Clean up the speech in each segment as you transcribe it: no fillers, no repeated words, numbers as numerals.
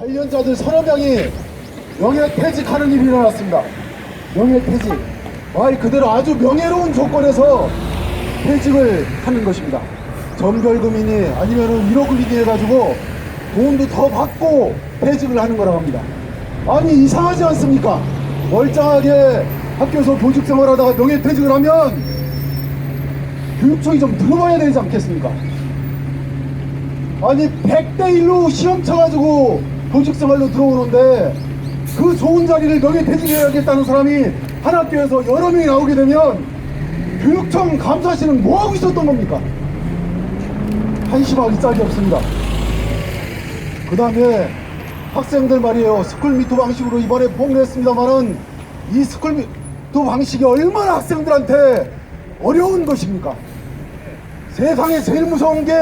관련자들 서너 명이 명예퇴직하는 일이 일어났습니다. 명예퇴직. 말 그대로 아주 명예로운 조건에서 퇴직을 하는 것입니다. 전별금이니 아니면 1호금이니 해가지고 돈도 더 받고 퇴직을 하는 거라고 합니다. 아니 이상하지 않습니까? 멀쩡하게 학교에서 교직생활하다가 명예퇴직을 하면 교육청이 좀 들어봐야 되지 않겠습니까? 아니 100대 1로 시험 쳐가지고 교직생활로 들어오는데 그 좋은 자리를 명예퇴직해야겠다는 사람이 한 학교에서 여러 명이 나오게 되면 교육청 감사실은 뭐하고 있었던 겁니까? 한심하기 짝이 없습니다. 그 다음에 학생들 말이에요. 스쿨미투 방식으로 이번에 봉을 했습니다만은 이 스쿨미투 방식이 얼마나 학생들한테 어려운 것입니까? 세상에 제일 무서운 게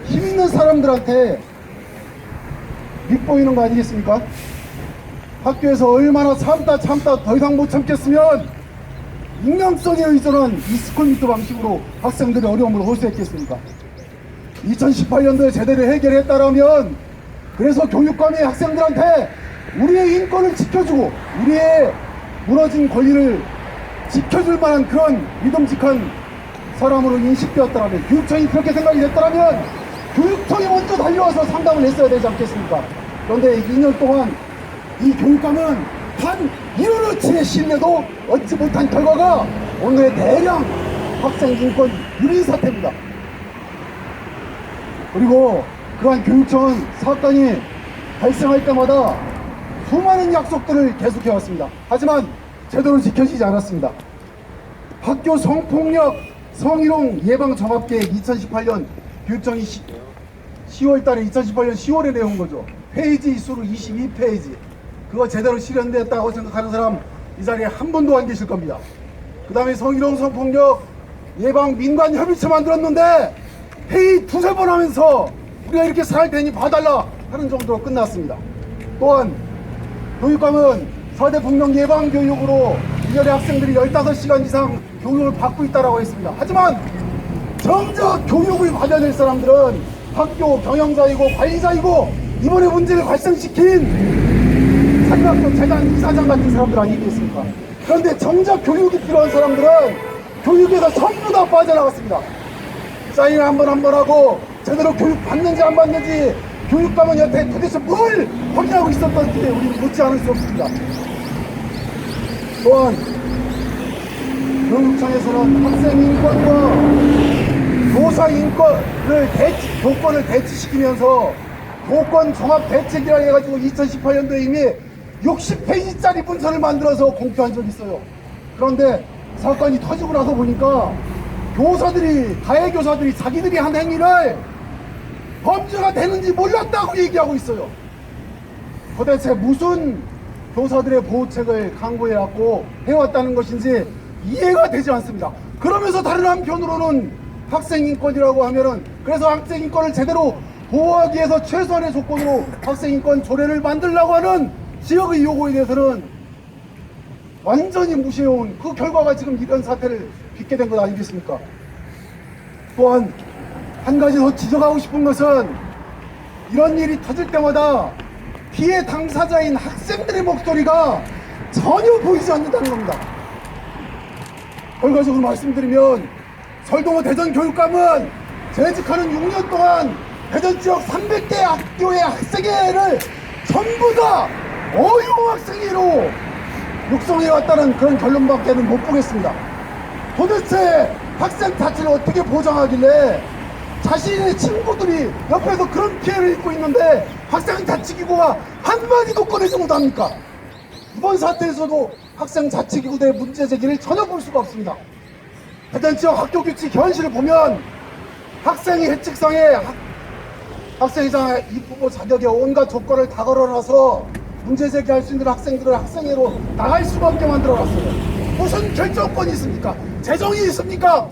힘 있는 사람들한테 밉보이는 거 아니겠습니까? 학교에서 얼마나 참다 더 이상 못 참겠으면 익명성에 의존한 이 스쿨미투 방식으로 학생들의 어려움을 호소했겠습니까? 2018년도에 제대로 해결했다라면 그래서 교육감이 학생들한테 우리의 인권을 지켜주고 우리의 무너진 권리를 지켜줄 만한 그런 믿음직한 사람으로 인식되었다면 교육청이 그렇게 생각이 됐다면 교육청이 먼저 달려와서 상담을 했어야 되지 않겠습니까? 그런데 2년 동안 이 교육감은 단 1원어치의 신뢰도 얻지 못한 결과가 오늘의 대량 학생 인권 유린 사태입니다. 그리고 그러한 교육청은 사건이 발생할 때마다 수많은 약속들을 계속해왔습니다. 하지만 제대로 지켜지지 않았습니다. 학교 성폭력 성희롱 예방 종합계획 2018년 교육청이 10월 달에 2018년 10월에 내온 거죠. 페이지 수로 22페이지. 그거 제대로 실현됐다고 생각하는 사람 이 자리에 한 분도 안 계실 겁니다. 그 다음에 성희롱 성폭력 예방 민관협의체 만들었는데 회의 두세 번 하면서 우리가 이렇게 살 테니 봐달라 하는 정도로 끝났습니다. 또한 교육감은 서대폭력 예방 교육으로 1년에 학생들이 15시간 이상 교육을 받고 있다고 했습니다. 하지만 정작 교육을 받아야 될 사람들은 학교 경영자이고 관리자이고 이번에 문제를 발생시킨 사립학교 재단 이사장 같은 사람들 아니겠습니까? 그런데 정작 교육이 필요한 사람들은 교육에서 전부 다 빠져나갔습니다. 사인 한 번 하고 제대로 교육 받는지 안 받는지 교육감은 여태 도대체 뭘 확인하고 있었던지 우리는 묻지 않을 수 없습니다. 또한 교육청에서는 학생 인권과 교사 인권을 교권을 대치시키면서 교권 종합 대책이라 해가지고 2018년도에 이미 60페이지짜리 문서를 만들어서 공표한 적이 있어요. 그런데 사건이 터지고 나서 보니까 가해교사들이 자기들이 한 행위를 범죄가 되는지 몰랐다고 얘기하고 있어요. 도대체 무슨 교사들의 보호책을 강구해왔고 해왔다는 것인지 이해가 되지 않습니다. 그러면서 다른 한편으로는 학생인권이라고 하면은 그래서 학생인권을 제대로 보호하기 위해서 최소한의 조건으로 학생인권 조례를 만들려고 하는 지역의 요구에 대해서는 완전히 무시해온 그 결과가 지금 이런 사태를 빚게 된 것 아니겠습니까? 또한 한 가지 더 지적하고 싶은 것은 이런 일이 터질 때마다 피해 당사자인 학생들의 목소리가 전혀 보이지 않는다는 겁니다. 결과적으로 말씀드리면 설동호 대전교육감은 재직하는 6년 동안 대전 지역 300개 학교의 학생회를 전부 다 어용학생회로 육성해왔다는 그런 결론밖에는 못 보겠습니다. 도대체 학생 자체를 어떻게 보장하길래 자신의 친구들이 옆에서 그런 피해를 입고 있는데 학생자치기구가 한마디도 꺼내지 못합니까? 이번 사태에서도 학생자치기구의 문제 제기를 전혀 볼 수가 없습니다. 대전 지역 학교규칙 현실을 보면 학생이 해칙상에 학생회장 입후보 자격에 온갖 조건을 다 걸어놔서 문제 제기할 수 있는 학생들을 학생회로 나갈 수가 없게 만들어놨어요. 무슨 결정권이 있습니까? 재정이 있습니까?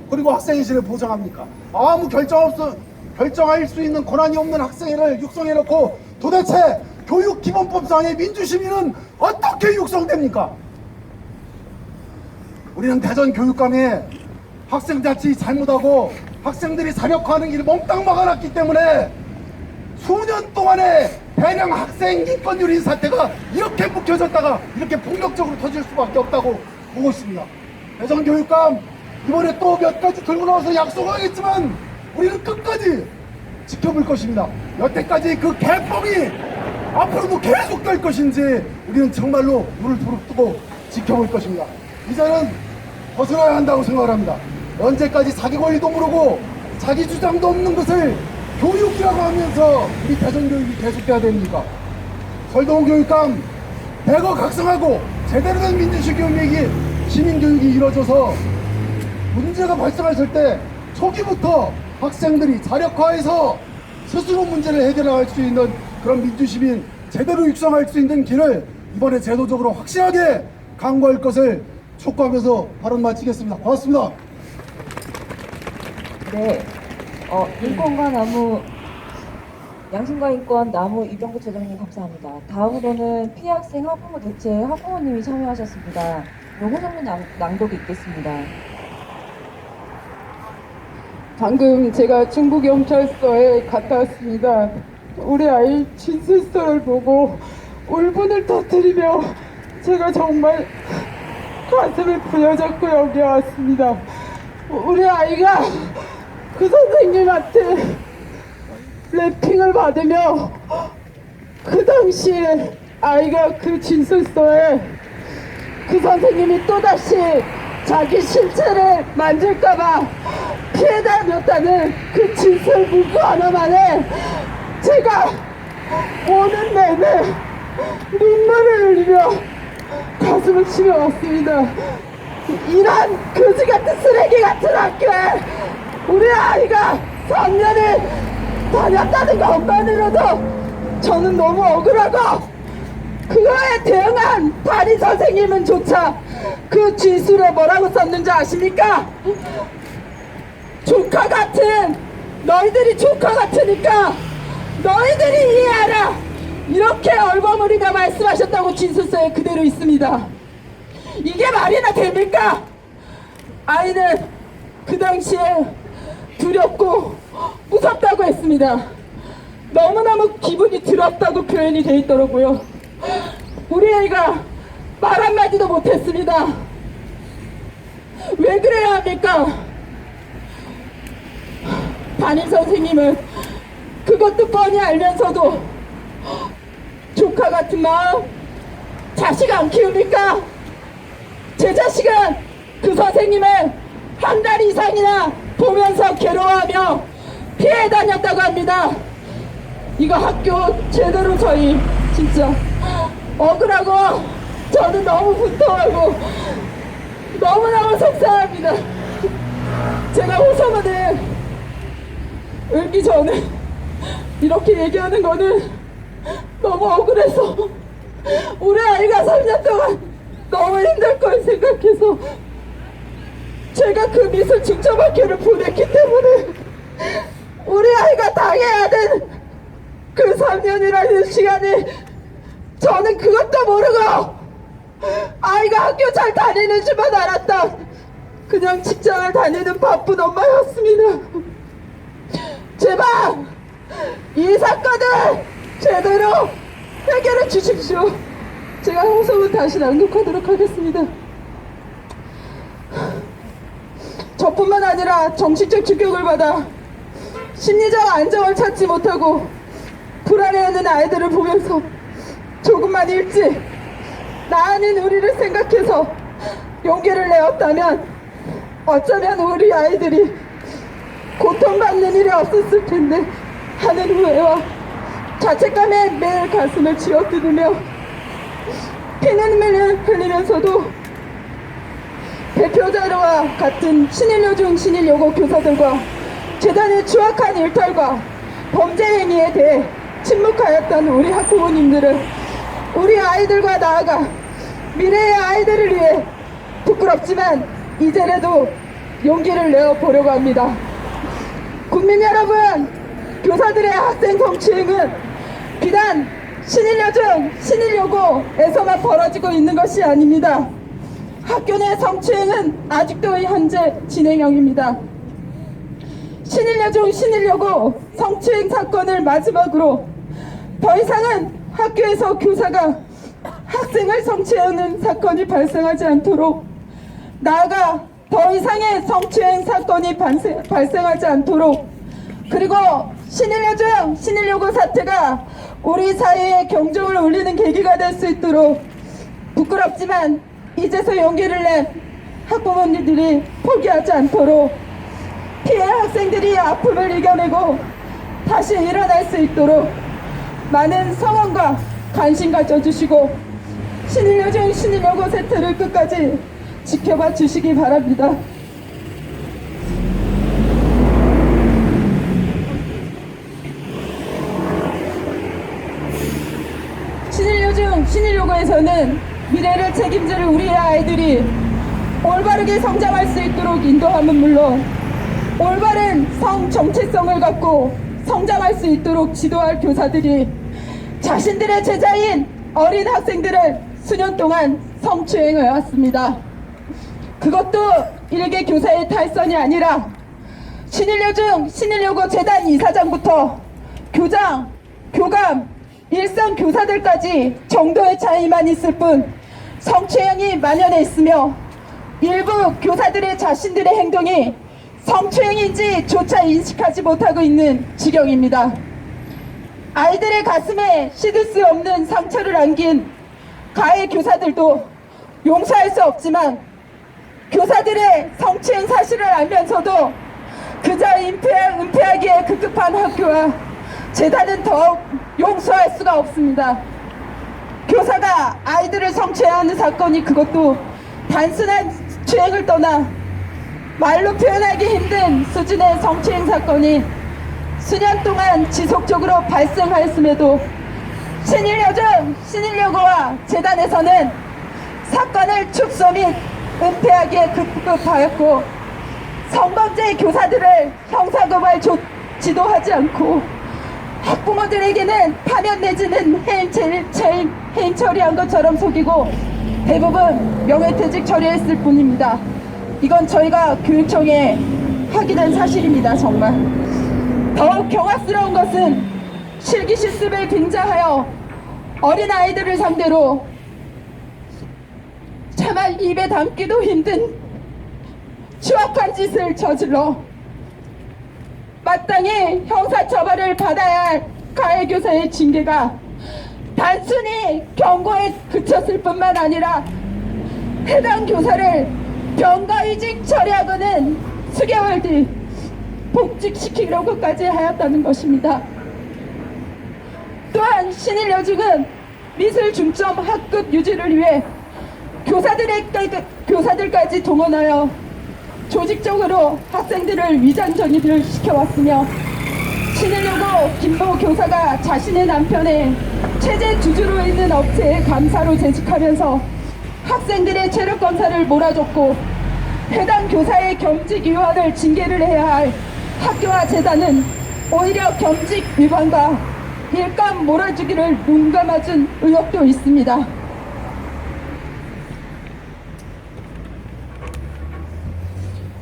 그리고 학생인실을 보장합니까? 아무 결정할 수 있는 권한이 없는 학생회를 육성해놓고 도대체 교육기본법상의 민주시민은 어떻게 육성됩니까? 우리는 대전교육감이 학생자치 잘못하고 학생들이 사력화하는 일을 몽땅 막아놨기 때문에 수년 동안의 대량 학생 인권 유린 사태가 이렇게 묵혀졌다가 이렇게 폭력적으로 터질 수밖에 없다고 보고 있습니다. 대전교육감 이번에 또 몇 가지 들고 나와서 약속하겠지만 우리는 끝까지 지켜볼 것입니다. 여태까지 그 개뻥이 앞으로도 계속될 것인지 우리는 정말로 눈을 부릅뜨고 지켜볼 것입니다. 이제는 벗어나야 한다고 생각을 합니다. 언제까지 자기 권리도 모르고 자기 주장도 없는 것을 교육이라고 하면서 우리 대전교육이 계속돼야 됩니까? 설동훈 교육감 대거 각성하고 제대로 된 민주주의 교육이 시민교육이 이루어져서 문제가 발생했을 때 초기부터 학생들이 자력화해서 스스로 문제를 해결할 수 있는 그런 민주시민 제대로 육성할 수 있는 길을 이번에 제도적으로 확실하게 강구할 것을 촉구하면서 발언 마치겠습니다. 고맙습니다. 네, 인권과 나무, 양심과 인권 나무 이병구 처장님 감사합니다. 다음으로는 피해학생 학부모 대체 학부모님이 참여하셨습니다. 요구서면 낭독이 있겠습니다. 방금 제가 중부경찰서에 갔다 왔습니다. 우리 아이 진술서를 보고 울분을 터뜨리며 제가 정말 가슴을 부여잡고 여기 왔습니다. 우리 아이가 그 선생님한테 래핑을 받으며 그 당시에 아이가 그 진술서에 그 선생님이 또다시 자기 신체를 만질까봐 피해다녔다는 그 진술 문구 하나만에 제가 오는 내내 눈물을 흘리며 가슴을 치며 왔습니다. 이런 거지 같은 쓰레기 같은 학교에 우리 아이가 3년을 다녔다는 것만으로도 저는 너무 억울하고 그거에 대응한 담임 선생님은 조차 그 진술에 뭐라고 썼는지 아십니까? 조카 같은 너희들이 조카 같으니까 너희들이 이해하라 이렇게 얼버무리며 말씀하셨다고 진술서에 그대로 있습니다. 이게 말이나 됩니까? 아이는 그 당시에 두렵고 무섭다고 했습니다. 너무너무 기분이 더럽다고 표현이 돼 있더라고요. 우리 애가 말 한마디도 못했습니다. 왜 그래야 합니까? 담임 선생님은 그것도 뻔히 알면서도 조카 같은 마음 자식 안 키웁니까? 제 자식은 그 선생님을 한 달 이상이나 보면서 괴로워하며 피해 다녔다고 합니다. 이거 학교 제대로 저희 진짜 억울하고 저는 너무 분통하고 너무너무 속상합니다. 제가 호소문을 읽기 전에 이렇게 얘기하는 거는 너무 억울해서 우리 아이가 3년 동안 너무 힘들 걸 생각해서 제가 그 미술 중점학교를 보냈기 때문에 우리 아이가 당해야 된 그 3년이라는 시간에 저는 그것도 모르고 아이가 학교 잘 다니는 줄만 알았다 그냥 직장을 다니는 바쁜 엄마였습니다. 제발 이 사건을 제대로 해결해 주십시오. 제가 호소문 다시 낭독하도록 하겠습니다. 저뿐만 아니라 정신적 충격을 받아 심리적 안정을 찾지 못하고 불안해하는 아이들을 보면서 조금만 일찍 나 아닌 우리를 생각해서 용기를 내었다면 어쩌면 우리 아이들이 고통받는 일이 없었을 텐데 하는 후회와 자책감에 매일 가슴을 쥐어뜯으며 피눈물을 흘리면서도 대표자료와 같은 신일여중 신일여고 교사들과 재단의 추악한 일탈과 범죄 행위에 대해 침묵하였던 우리 학부모님들은 우리 아이들과 나아가 미래의 아이들을 위해 부끄럽지만 이제라도 용기를 내어보려고 합니다. 국민 여러분, 교사들의 학생 성추행은 비단 신일여중, 신일여고에서만 벌어지고 있는 것이 아닙니다. 학교 내 성추행은 아직도 현재 진행형입니다. 신일여중, 신일여고 성추행 사건을 마지막으로 더 이상은 학교에서 교사가 학생을 성추행하는 사건이 발생하지 않도록, 나아가 더 이상의 성추행 사건이 발생하지 않도록, 그리고 신일여중 신일여고 사태가 우리 사회의 경종을 울리는 계기가 될 수 있도록 부끄럽지만 이제서 용기를 낸 학부모님들이 포기하지 않도록, 피해 학생들이 아픔을 이겨내고 다시 일어날 수 있도록 많은 성원과 관심 가져주시고 신일여중 신일여고 사태를 끝까지 지켜봐 주시기 바랍니다. 신일여중 신일여고에서는 미래를 책임질 우리의 아이들이 올바르게 성장할 수 있도록 인도함은 물론 올바른 성 정체성을 갖고 성장할 수 있도록 지도할 교사들이 자신들의 제자인 어린 학생들을 수년 동안 성추행해 왔습니다. 그것도 일개 교사의 탈선이 아니라 신일여중 신일여고 재단 이사장부터 교장, 교감, 일선 교사들까지 정도의 차이만 있을 뿐 성추행이 만연해 있으며 일부 교사들의 자신들의 행동이 성추행인지조차 인식하지 못하고 있는 지경입니다. 아이들의 가슴에 씻을 수 없는 상처를 안긴 가해 교사들도 용서할 수 없지만 교사들의 성추행 사실을 알면서도 그저 은폐하기에 급급한 학교와 재단은 더욱 용서할 수가 없습니다. 교사가 아이들을 성추행하는 사건이 그것도 단순한 추행을 떠나 말로 표현하기 힘든 수준의 성추행 사건이 수년 동안 지속적으로 발생하였음에도 신일여중 신일여고와 재단에서는 사건을 축소 및 은폐하기에 급급하였고 성범죄 교사들을 형사고발 지도하지 않고 학부모들에게는 파면 내지는 해임 처리한 것처럼 속이고 대부분 명예퇴직 처리했을 뿐입니다. 이건 저희가 교육청에 확인한 사실입니다. 정말 더욱 경악스러운 것은 실기 실습을 빙자하여 어린아이들을 상대로 참말 입에 담기도 힘든 추악한 짓을 저질러 마땅히 형사처벌을 받아야 할 가해 교사의 징계가 단순히 경고에 그쳤을 뿐만 아니라 해당 교사를 병가이직 처리하고는 수개월 뒤 복직시키려고까지 하였다는 것입니다. 또한 신일여중은 미술 중점 학급 유지를 위해 교사들까지 동원하여 조직적으로 학생들을 위장 전입을 시켜왔으며 신일여고 김모 교사가 자신의 남편의 체제 주주로 있는 업체에 감사로 재직하면서 학생들의 체력 검사를 몰아줬고 해당 교사의 겸직 위반을 징계를 해야 할 학교와 재단은 오히려 겸직 위반과 일감 몰아주기를 눈 감아준 의혹도 있습니다.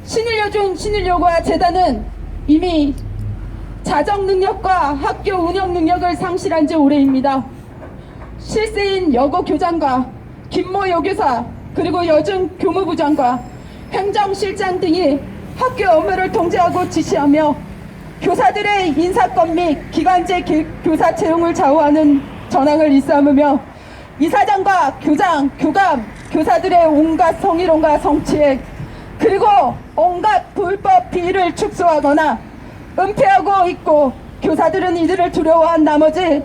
신일여중 신일여고와 재단은 이미 자정 능력과 학교 운영 능력을 상실한 지 오래입니다. 실세인 여고 교장과 김모 여교사 그리고 여중 교무부장과 행정실장 등이 학교 업무를 통제하고 지시하며 교사들의 인사권 및 기간제 교사 채용을 좌우하는 전황을 일삼으며 이사장과 교장, 교감, 교사들의 온갖 성희롱과 성추행 그리고 온갖 불법 비리를 축소하거나 은폐하고 있고 교사들은 이들을 두려워한 나머지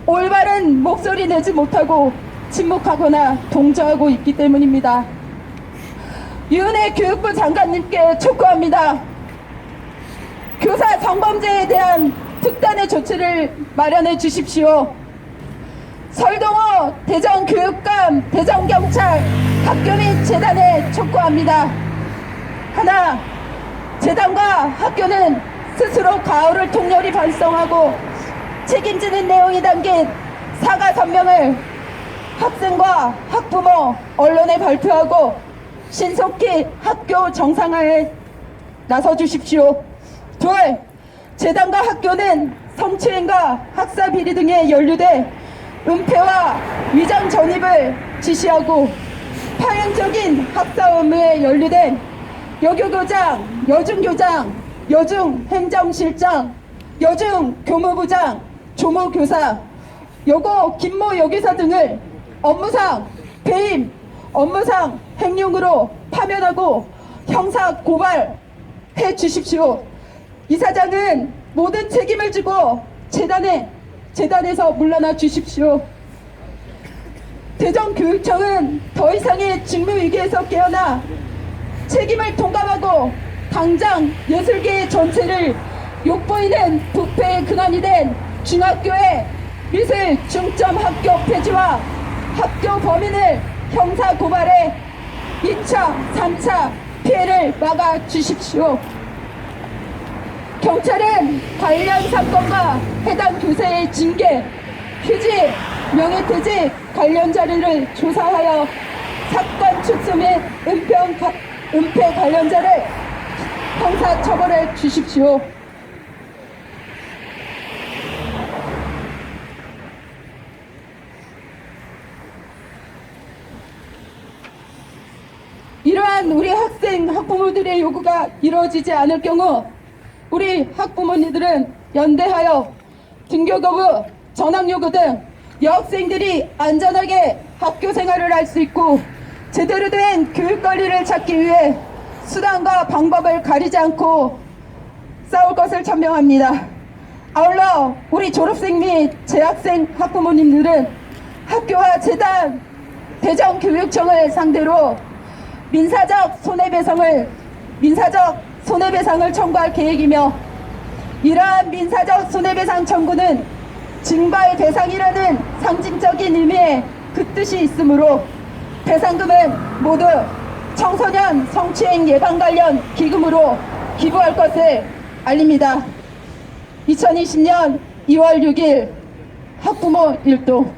올바른 목소리 내지 못하고 침묵하거나 동조하고 있기 때문입니다. 유은혜 교육부 장관님께 촉구합니다. 교사 성범죄에 대한 특단의 조치를 마련해 주십시오. 설동호 대전교육감, 대전경찰, 학교 및 재단에 촉구합니다. 하나, 재단과 학교는 스스로 가오를 통렬히 반성하고 책임지는 내용이 담긴 사과 선명을 학생과 학부모, 언론에 발표하고 신속히 학교 정상화에 나서 주십시오. 둘, 재단과 학교는 성추행과 학사 비리 등에 연루돼 은폐와 위장 전입을 지시하고 파행적인 학사 업무에 연루된 여교교장, 여중교장, 여중행정실장, 여중교무부장, 조무교사, 여고 김모 여교사 등을 업무상 배임, 업무상 행령으로 파면하고 형사 고발해 주십시오. 이사장은 모든 책임을 지고 재단에서 물러나 주십시오. 대전교육청은 더 이상의 직무위기에서 깨어나 책임을 통감하고 당장 예술계 전체를 욕보이는 부패의 근원이 된 중학교의 미술 중점 학교 폐지와 학교 범인을 형사 고발해 2차, 3차 피해를 막아 주십시오. 경찰은 관련 사건과 해당 교사의 징계, 휴직, 명예퇴직 관련 자료를 조사하여 사건 축소 및 은폐 관련자를 형사 처벌해 주십시오. 이러한 우리 학생, 학부모들의 요구가 이루어지지 않을 경우 우리 학부모님들은 연대하여 등교 거부, 전학 요구 등 여학생들이 안전하게 학교 생활을 할 수 있고 제대로 된 교육 권리를 찾기 위해 수단과 방법을 가리지 않고 싸울 것을 천명합니다. 아울러 우리 졸업생 및 재학생 학부모님들은 학교와 재단, 대전교육청을 상대로 민사적 손해배상을 청구할 계획이며 이러한 민사적 손해배상 청구는 징발 대상이라는 상징적인 의미의 그 뜻이 있으므로 배상금은 모두 청소년 성추행 예방 관련 기금으로 기부할 것을 알립니다. 2020년 2월 6일 학부모 일동